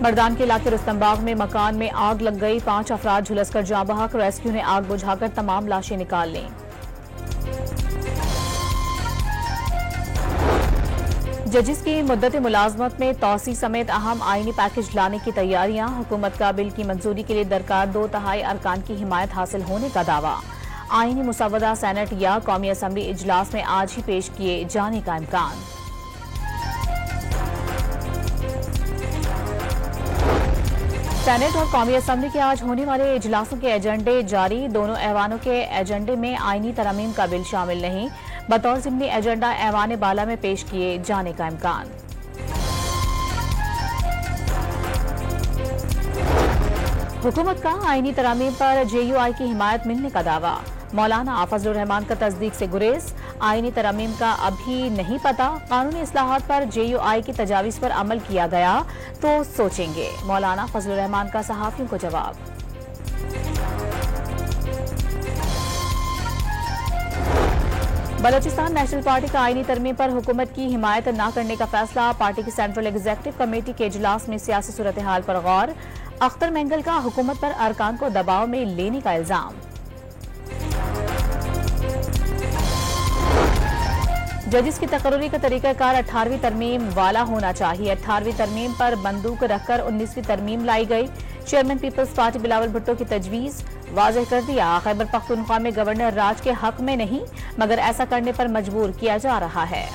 मर्दान के इलाके रुस्तमबाग में मकान में आग लग गई, 5 अफराद झुलसकर जाँ बहक। रेस्क्यू ने आग बुझाकर तमाम लाशें निकाल लीं। जजिस की मुद्दत मुलाजमत में तोसी समेत अहम आईनी पैकेज लाने की तैयारियां। हुकूमत का बिल की मंजूरी के लिए दरकार 2/3 अरकान की हिमायत हासिल होने का दावा। आईनी मुसवदा सेनेट या कौमी असम्बली इजलास में आज ही पेश किए जाने का इम्कान। सेनेट और कौमी असम्बली के आज होने वाले इजलासों के एजेंडे जारी। दोनों ऐवानों के एजेंडे में आईनी तरमीम का बिल शामिल नहीं। बतौर ज़िमनी एजेंडा ऐवान बाला में पेश किए जाने का इम्कान। हुकूमत का आईनी तरमीम पर JUI की हिमायत मिलने का दावा। मौलाना फजलुर रहमान का तस्दीक से गुरेज। आईनी तरमीम का अभी नहीं पता। कानूनी इस्लाहात पर JUI की तजावीज़ पर अमल किया गया तो सोचेंगे। मौलाना फजलुर रहमान का सहाफ़ियों को जवाब। बलोचिस्तान नेशनल पार्टी का आईनी तरमीम पर हुकूमत की हिमायत न करने का फैसला। पार्टी की सेंट्रल एग्जीक्यूटिव कमेटी के इजलास में सियासी सूरत हाल पर गौर। अख्तर मेंगल का हुकूमत पर अरकान को दबाव में लेने का इल्जाम। जजिस की तकर्री का तरीकाकार 18वीं तरमीम वाला होना चाहिए। 18वीं तरमीम पर बंदूक रखकर 19वीं तरमीम लाई गई। चेयरमैन पीपल्स पार्टी बिलावल भुट्टो की तजवीज़। वाज़ेह कर दिया, खैबर पख्तूनख्वा में गवर्नर राज के हक में नहीं, मगर ऐसा करने पर मजबूर किया जा रहा है।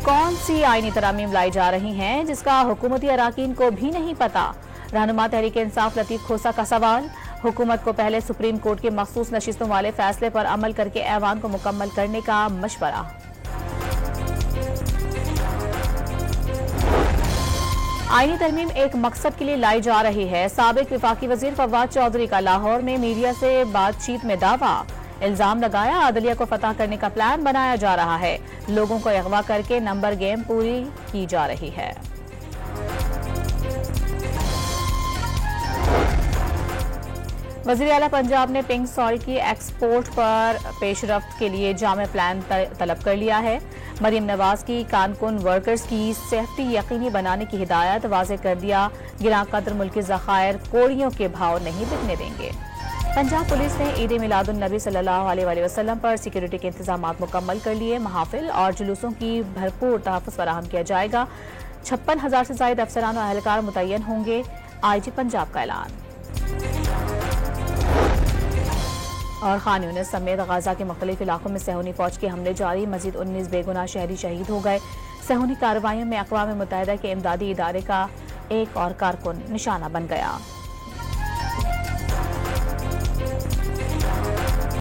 कौन सी आईनी तरमीम लाई जा रही हैं जिसका हुकूमती अराकीन को भी नहीं पता? रहनुमा तहरीक इंसाफ लतीफ खोसा का सवाल। हुकूमत को पहले सुप्रीम कोर्ट के मखसूस नशिस्तों वाले फैसले पर अमल करके ऐवान को मुकम्मल करने का मशवरा। आईनी तरमीम एक मकसद के लिए लाई जा रही है। साबिक विफाकी वजीर फवाद चौधरी का लाहौर में मीडिया से बातचीत में दावा। इल्जाम लगाया अदलिया को फतह करने का प्लान बनाया जा रहा है। लोगों को अगवा करके नंबर गेम पूरी की जा रही है। वज़ीर आला पंजाब ने पिंक सॉइल की एक्सपोर्ट पर पेशरफ्त के लिए जामे प्लान तलब कर लिया है। मरीम नवाज की कानकुन वर्कर्स की सेफ्टी यकीनी बनाने की हिदायत। वाज़ेह कर दिया, गिरां कदर मुल्की ज़खायर कोड़ियों के भाव नहीं बिकने देंगे। पंजाब पुलिस ने ईद मिलादुन नबी सल्लल्लाहु अलैहि वसल्लम पर सिक्योरिटी के इंतजामात मुकम्मल कर लिए। महाफिल और जुलूसों की भरपूर तहफ़्फ़ुज़ फराहम किया जाएगा। 56,000 से ज़ायद अफसरान और अहलकार मुतय्यन होंगे। IG पंजाब का ऐलान। और खान यूनिस समेत गाजा के मुख्तलिफ इलाकों में सेहूनी फौज के हमले जारी। मजीद 19 बेगुनाह शहरी शहीद हो गए। सेहूनी कार्रवाइयों में अक़वाम मुत्तहिदा के इमदादी इदारे का एक और कारकुन निशाना बन गया।